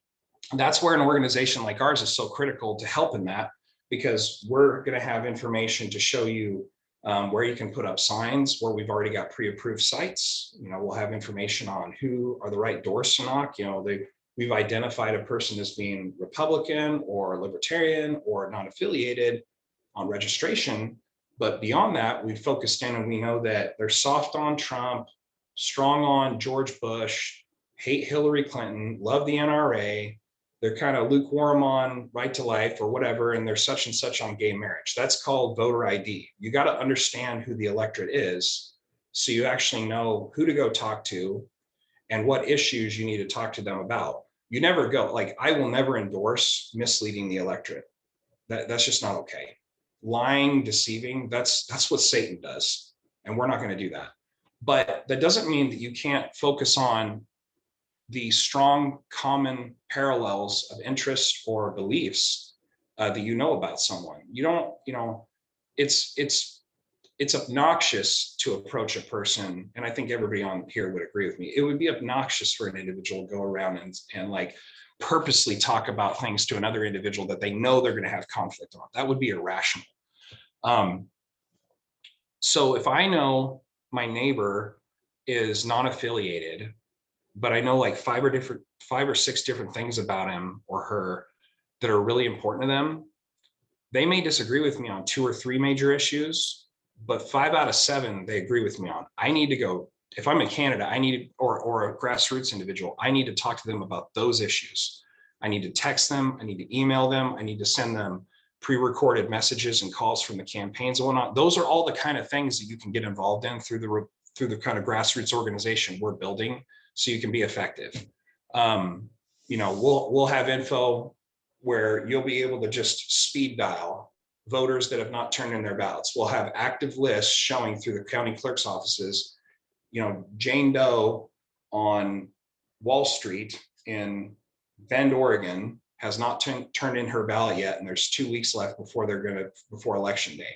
that's where an organization like ours is so critical to help in that, because we're going to have information to show you where you can put up signs, where we've already got pre-approved sites. We'll have information on who are the right doors to knock. We've identified a person as being Republican or Libertarian or not affiliated on registration. But beyond that, we've focused in and we know that they're soft on Trump, strong on George Bush, hate Hillary Clinton, love the NRA. They're kind of lukewarm on right to life or whatever, and they're such and such on gay marriage. That's called voter ID. You got to understand who the electorate is so you actually know who to go talk to and what issues you need to talk to them about. You never go, I will never endorse misleading the electorate. That's just not okay. Lying, deceiving, that's what Satan does. And we're not going to do that. But that doesn't mean that you can't focus on the strong common parallels of interest or beliefs that about someone. It's obnoxious to approach a person, and I think everybody on here would agree with me. It would be obnoxious for an individual to go around and purposely talk about things to another individual that they know they're going to have conflict on. That would be irrational. So if I know my neighbor is non-affiliated, but I know 5 or 6 different things about him or her that are really important to them, they may disagree with me on 2 or 3 major issues, but 5 out of 7 they agree with me on. I need to go, if I'm a candidate, or a grassroots individual, I need to talk to them about those issues. I need to text them, I need to email them, I need to send them pre-recorded messages and calls from the campaigns and whatnot. Those are all the kind of things that you can get involved in through the kind of grassroots organization we're building so you can be effective. We'll have info where you'll be able to just speed dial voters that have not turned in their ballots. We'll have active lists showing through the county clerk's offices, Jane Doe on Wall Street in Bend, Oregon has not turned in her ballot yet, and there's 2 weeks left before election day.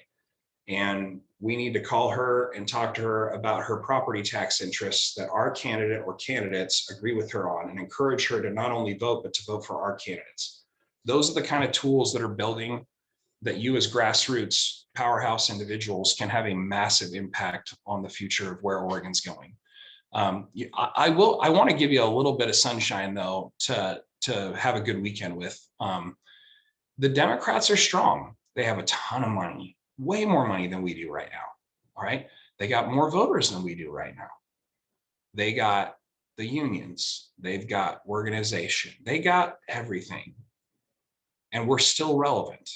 And we need to call her and talk to her about her property tax interests that our candidate or candidates agree with her on, and encourage her to not only vote, but to vote for our candidates. Those are the kind of tools that are building that you as grassroots powerhouse individuals can have a massive impact on the future of where Oregon's going. I want to give you a little bit of sunshine though, to to have a good weekend with. The Democrats are strong. They have a ton of money, way more money than we do right now. All right. They got more voters than we do right now. They got the unions. They've got organization. They got everything. And we're still relevant.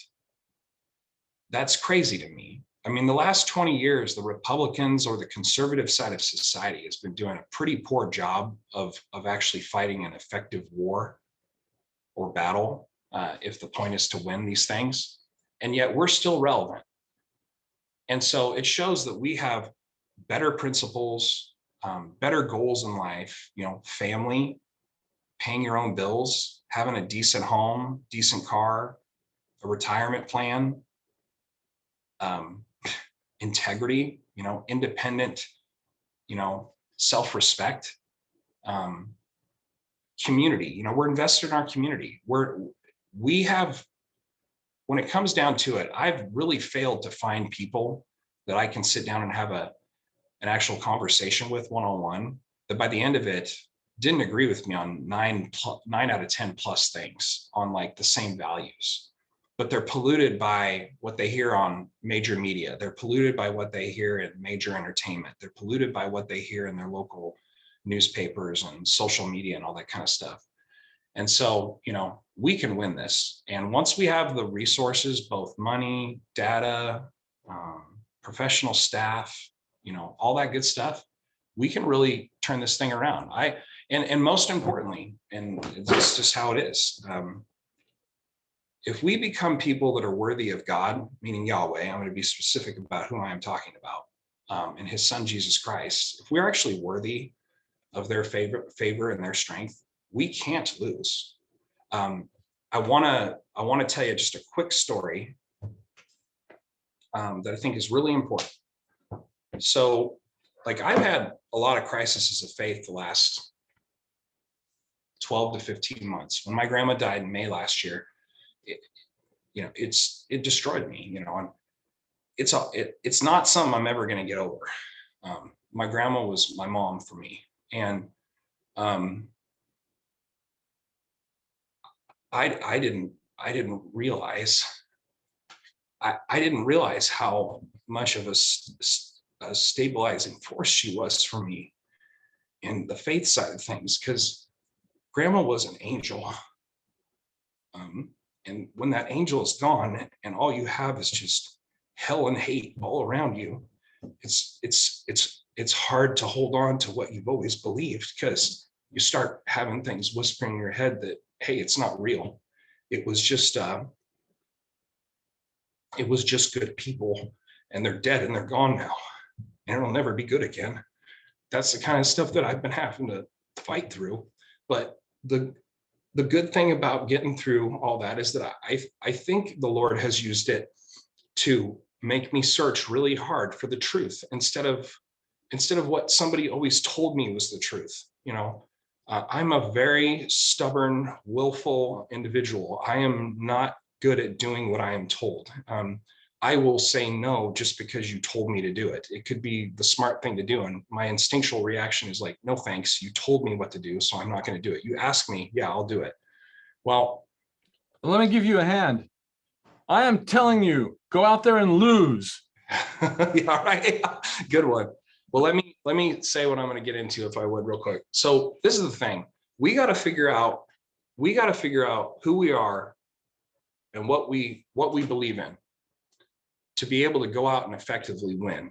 That's crazy to me. I mean, the last 20 years, the Republicans or the conservative side of society has been doing a pretty poor job of actually fighting an effective war or battle, if the point is to win these things. And yet we're still relevant. And so it shows that we have better principles, better goals in life, family, paying your own bills, having a decent home, decent car, a retirement plan, integrity, independent, self-respect, community. We're invested in our community. We have, when it comes down to it, I've really failed to find people that I can sit down and have an actual conversation with one-on-one, that by the end of it didn't agree with me on 9 out of 10 plus things on like the same values, but they're polluted by what they hear on major media. They're polluted by what they hear in major entertainment. They're polluted by what they hear in their local newspapers and social media and all that kind of stuff. And so, we can win this. And once we have the resources, both money, data, professional staff, all that good stuff, we can really turn this thing around. And most importantly, and it's just how it is, if we become people that are worthy of God, meaning Yahweh, I'm going to be specific about who I am talking about, and his son, Jesus Christ, if we're actually worthy of their favor and their strength, we can't lose. I want to tell you just a quick story that I think is really important. So, like, I've had a lot of crises of faith the last 12 to 15 months. When my grandma died in May last year, it destroyed me. And it's not something I'm ever going to get over. My grandma was my mom for me, and I didn't realize how much of a stabilizing force she was for me in the faith side of things, because grandma was an angel. And when that angel is gone and all you have is just hell and hate all around you, it's hard to hold on to what you've always believed, because you start having things whispering in your head that, hey, it's not real. It was just good people, and they're dead and they're gone now, and it'll never be good again. That's the kind of stuff that I've been having to fight through. But the good thing about getting through all that is that I think the Lord has used it to make me search really hard for the truth instead of what somebody always told me was the truth. I'm a very stubborn, willful individual. I am not good at doing what I am told. I will say no just because you told me to do it. It could be the smart thing to do. And my instinctual reaction is like, no, thanks. You told me what to do, so I'm not going to do it. You ask me, yeah, I'll do it. Well, let me give you a hand. I am telling you, go out there and lose. Yeah, right. Good one. Well, let me say what I'm going to get into, if I would, real quick. So this is the thing. We got to figure out who we are and what we believe in, to be able to go out and effectively win,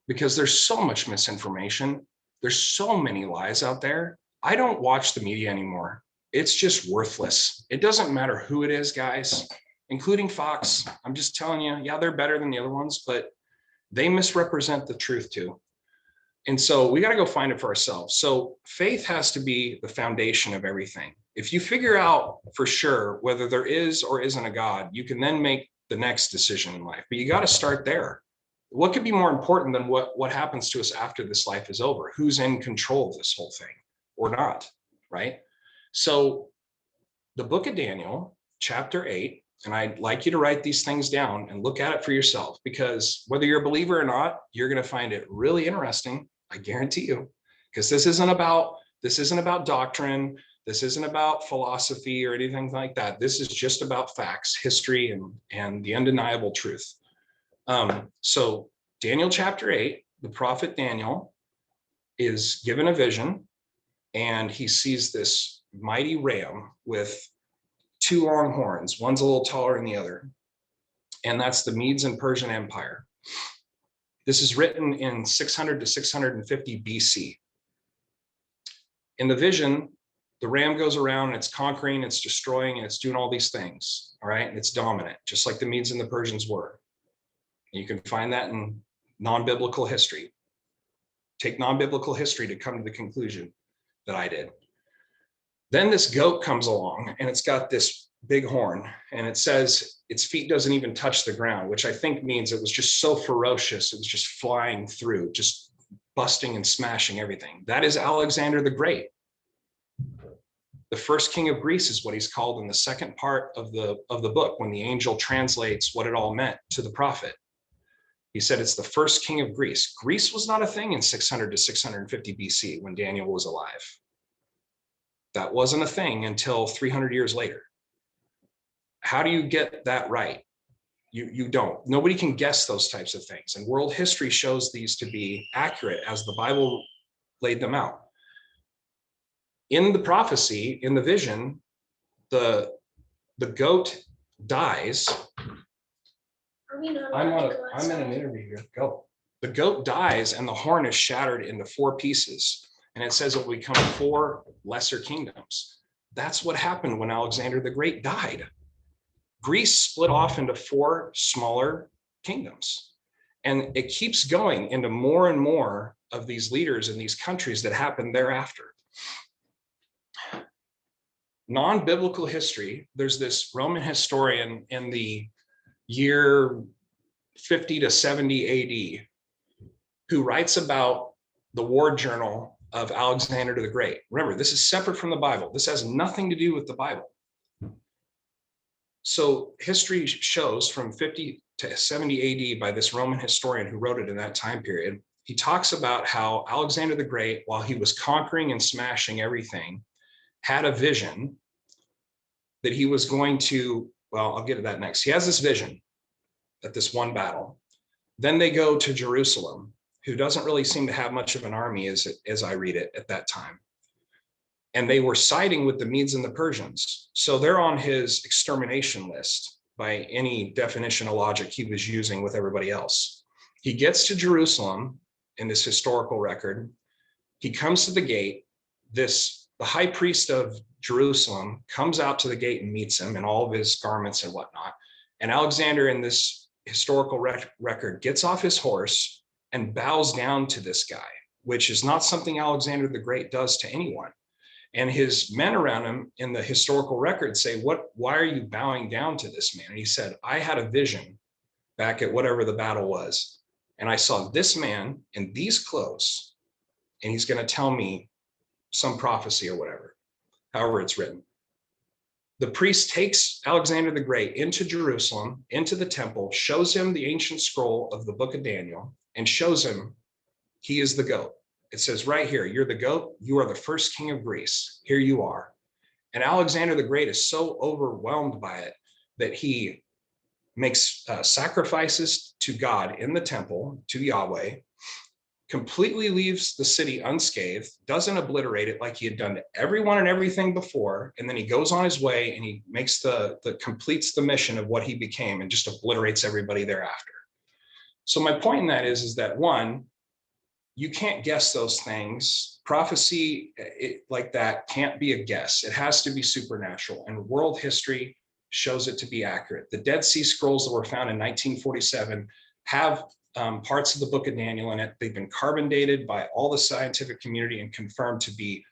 because there's so much misinformation. There's so many lies out there. I don't watch the media anymore. It's just worthless. It doesn't matter who it is, guys, including Fox. I'm just telling you, yeah, they're better than the other ones, but they misrepresent the truth too. And so we got to go find it for ourselves. So faith has to be the foundation of everything. If you figure out for sure whether there is or isn't a God, you can then make the next decision in life. But you got to start there. What could be more important than what happens to us after this life is over? Who's in control of this whole thing or not, right? So the book of Daniel, chapter 8, and I'd like you to write these things down and look at it for yourself, because whether you're a believer or not, you're going to find it really interesting. I guarantee you, because this isn't about doctrine. This isn't about philosophy or anything like that. This is just about facts, history, and the undeniable truth. So Daniel chapter 8, the prophet Daniel is given a vision, and he sees this mighty ram with two long horns. One's a little taller than the other. And that's the Medes and Persian Empire. This is written in 600 to 650 BC. In the vision, the ram goes around and it's conquering, it's destroying, and it's doing all these things. All right. And it's dominant, just like the Medes and the Persians were. You can find that in non-biblical history. Take non-biblical history to come to the conclusion that I did. Then this goat comes along and it's got this big horn, and it says its feet doesn't even touch the ground, which I think means it was just so ferocious. It was just flying through, just busting and smashing everything. That is Alexander the Great. The first king of Greece is what he's called in the second part of the book, when the angel translates what it all meant to the prophet. He said it's the first king of Greece. Greece was not a thing in 600 to 650 BC when Daniel was alive. That wasn't a thing until 300 years later. How do you get that right? You don't. Nobody can guess those types of things. And world history shows these to be accurate as the Bible laid them out. In the prophecy, in the vision, the goat dies. Are we not I'm allowed to go in an outside? interview here. Go. The goat dies and the horn is shattered into 4 pieces. And it says it will become 4 lesser kingdoms. That's what happened when Alexander the Great died. Greece split off into 4 smaller kingdoms. And it keeps going into more and more of these leaders in these countries that happened thereafter. Non-biblical history, there's this Roman historian in the year 50 to 70 AD who writes about the war journal of Alexander the Great. Remember, this is separate from the Bible. This has nothing to do with the Bible. So history shows from 50 to 70 AD by this Roman historian who wrote it in that time period. He talks about how Alexander the Great, while he was conquering and smashing everything, had a vision that he was going to, well, I'll get to that next. He has this vision at this one battle. Then they go to Jerusalem, who doesn't really seem to have much of an army as I read it at that time. And they were siding with the Medes and the Persians. So they're on his extermination list by any definition of logic he was using with everybody else. He gets to Jerusalem in this historical record. He comes to the gate. The high priest of Jerusalem comes out to the gate and meets him in all of his garments and whatnot. And Alexander, in this historical record, gets off his horse and bows down to this guy, which is not something Alexander the Great does to anyone. And his men around him in the historical record say, why are you bowing down to this man? And he said, I had a vision back at whatever the battle was. And I saw this man in these clothes, and he's going to tell me some prophecy or whatever, however it's written. The priest takes Alexander the Great into Jerusalem, into the temple, shows him the ancient scroll of the book of Daniel, and shows him he is the goat. It says right here, you're the goat, you are the first king of Greece. Here you are. And Alexander the Great is so overwhelmed by it that he makes sacrifices to God in the temple, to Yahweh, completely leaves the city unscathed, doesn't obliterate it like he had done to everyone and everything before. And then he goes on his way and he makes completes the mission of what he became and just obliterates everybody thereafter. So my point in that is that one, you can't guess those things. Prophecy like that can't be a guess. It has to be supernatural, and world history shows it to be accurate. The Dead Sea Scrolls that were found in 1947 have parts of the book of Daniel in it. They've been carbon dated by all the scientific community and confirmed to be,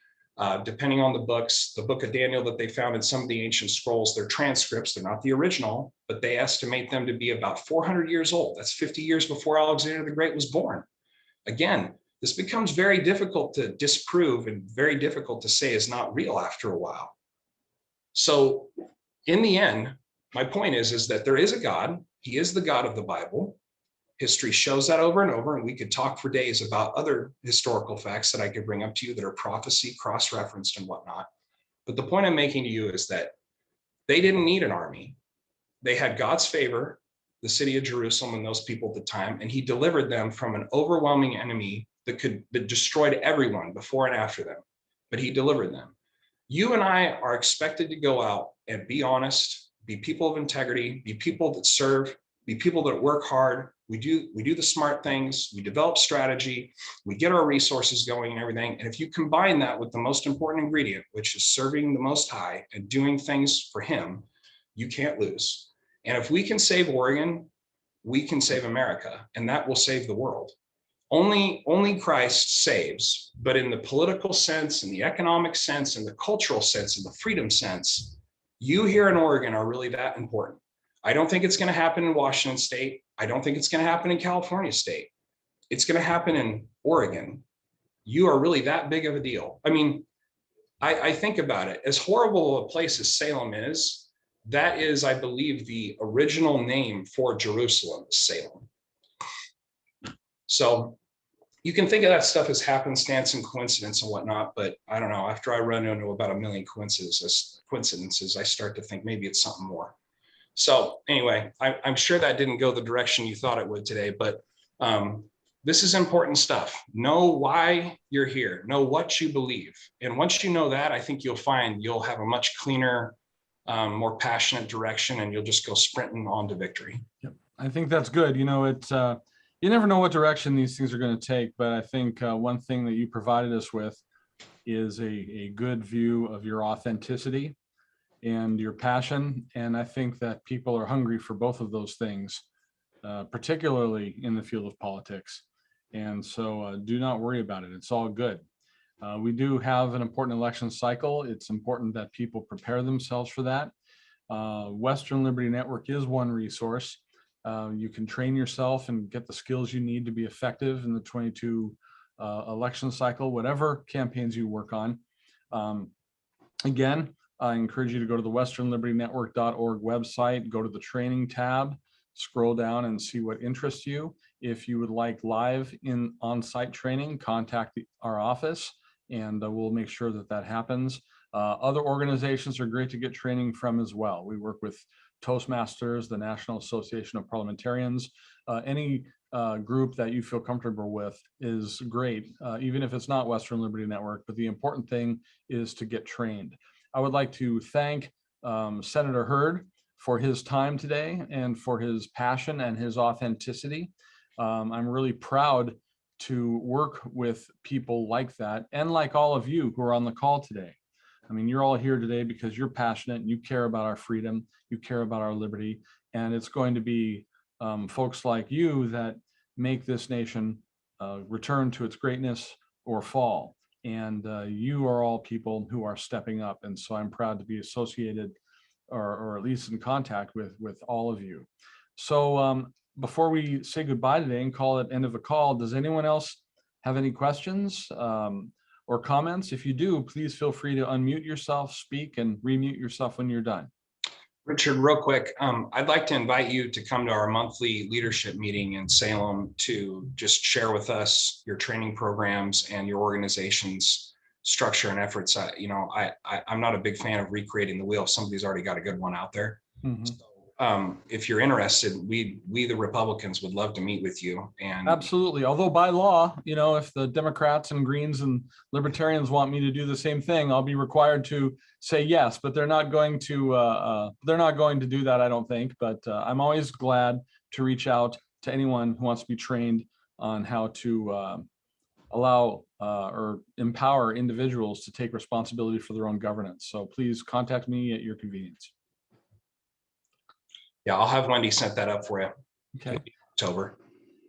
depending on the books, the book of Daniel that they found in some of the ancient scrolls, they're transcripts, they're not the original, but they estimate them to be about 400 years old. That's 50 years before Alexander the Great was born. Again, this becomes very difficult to disprove and very difficult to say is not real after a while. So in the end, my point is that there is a God. He is the God of the Bible. History shows that over and over, and we could talk for days about other historical facts that I could bring up to you that are prophecy, cross-referenced and whatnot. But the point I'm making to you is that they didn't need an army. They had God's favor, the city of Jerusalem and those people at the time, and he delivered them from an overwhelming enemy that destroyed everyone before and after them. But he delivered them. You and I are expected to go out and be honest, be people of integrity, be people that serve, be people that work hard. We do the smart things, we develop strategy, we get our resources going and everything. And if you combine that with the most important ingredient, which is serving the Most High and doing things for him, you can't lose. And if we can save Oregon, we can save America, and that will save the world. Only Christ saves, but in the political sense, in the economic sense, in the cultural sense, in the freedom sense, you here in Oregon are really that important. I don't think it's going to happen in Washington State. I don't think it's going to happen in California State. It's going to happen in Oregon. You are really that big of a deal. I mean, I think about it. As horrible a place as Salem is, that is, I believe, the original name for Jerusalem, Salem. So you can think of that stuff as happenstance and coincidence and whatnot, but I don't know. After I run into about a million coincidences, I start to think maybe it's something more. So anyway, I'm sure that didn't go the direction you thought it would today, but this is important stuff. Know why you're here, know what you believe. And once you know that, I think you'll find you'll have a much cleaner, more passionate direction, and you'll just go sprinting on to victory. Yep. I think that's good. You know, it's you never know what direction these things are going to take, but I think one thing that you provided us with is a good view of your authenticity and your passion. And I think that people are hungry for both of those things, particularly in the field of politics. And so do not worry about it. It's all good. We do have an important election cycle. It's important that people prepare themselves for that. Western Liberty Network is one resource. You can train yourself and get the skills you need to be effective in the 22 election cycle, whatever campaigns you work on. Again, I encourage you to go to the westernlibertynetwork.org website, go to the training tab, scroll down and see what interests you. If you would like live on-site training, contact our office and we'll make sure that that happens. Other organizations are great to get training from as well. We work with Toastmasters, the National Association of Parliamentarians. Any group that you feel comfortable with is great, even if it's not Western Liberty Network, but the important thing is to get trained. I would like to thank Senator Hurd for his time today and for his passion and his authenticity. I'm really proud to work with people like that and like all of you who are on the call today. I mean, you're all here today because you're passionate and you care about our freedom, you care about our liberty, and it's going to be folks like you that make this nation return to its greatness or fall. And you are all people who are stepping up. And so I'm proud to be associated or at least in contact with all of you. So before we say goodbye today and call it end of a call, does anyone else have any questions or comments? If you do, please feel free to unmute yourself, speak, and remute yourself when you're done. Richard, real quick, I'd like to invite you to come to our monthly leadership meeting in Salem to just share with us your training programs and your organization's structure and efforts. I'm not a big fan of recreating the wheel. Somebody's already got a good one out there. Mm-hmm. So, if you're interested, we the Republicans would love to meet with you. And absolutely. Although by law, you know, if the Democrats and Greens and Libertarians want me to do the same thing, I'll be required to say yes. But they're not going to. They're not going to do that, I don't think. But I'm always glad to reach out to anyone who wants to be trained on how to allow or empower individuals to take responsibility for their own governance. So please contact me at your convenience. Yeah, I'll have Wendy set that up for you. Okay. October.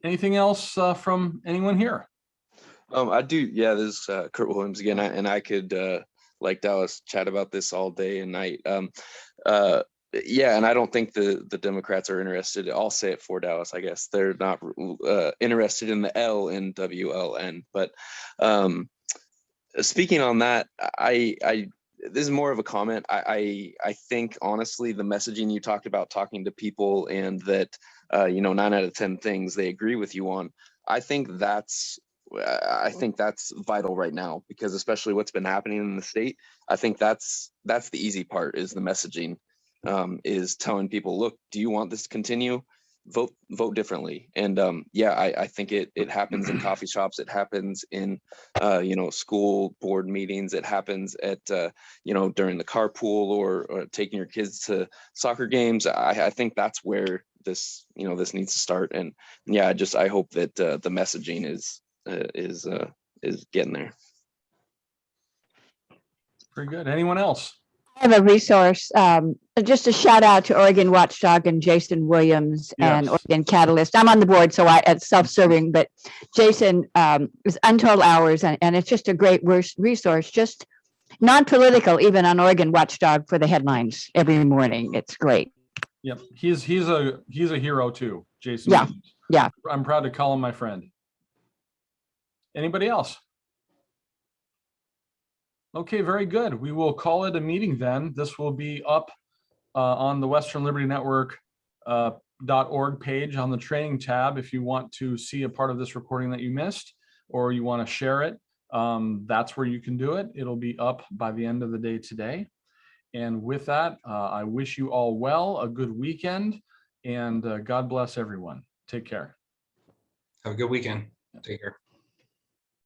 Anything else from anyone here? I do. Yeah, this is Kurt Williams again. I could, like Dallas, chat about this all day and night. Yeah, and I don't think the Democrats are interested. I'll say it for Dallas, I guess. They're not interested in the L in WLN. But speaking on that, this is more of a comment. I think, honestly, the messaging you talked about, talking to people and that, 9 out of 10 things they agree with you on, I think that's I think that's vital right now, because especially what's been happening in the state, I think that's the easy part, is the messaging, is telling people, look, do you want this to continue? Vote differently. And yeah, I think it happens in coffee shops, it happens in school board meetings, it happens at during the carpool, or taking your kids to soccer games. I think that's where this needs to start. And yeah, I hope that the messaging is getting there. Very good. Anyone else? I have a resource, just a shout out to Oregon Watchdog and Jason Williams and Yes. Oregon Catalyst. I'm on the board, so it's self-serving, but Jason is Untold Hours, and it's just a great resource, just non-political, even on Oregon Watchdog for the headlines every morning. It's great. Yep. He's a hero too, Jason. Yeah. Williams. Yeah. I'm proud to call him my friend. Anybody else? Okay, very good. We will call it a meeting then. This will be up on the Western Liberty Network .org page on the training tab. If you want to see a part of this recording that you missed, or you want to share it, that's where you can do it. It'll be up by the end of the day today. And with that, I wish you all well, a good weekend, and God bless everyone. Take care. Have a good weekend. Take care.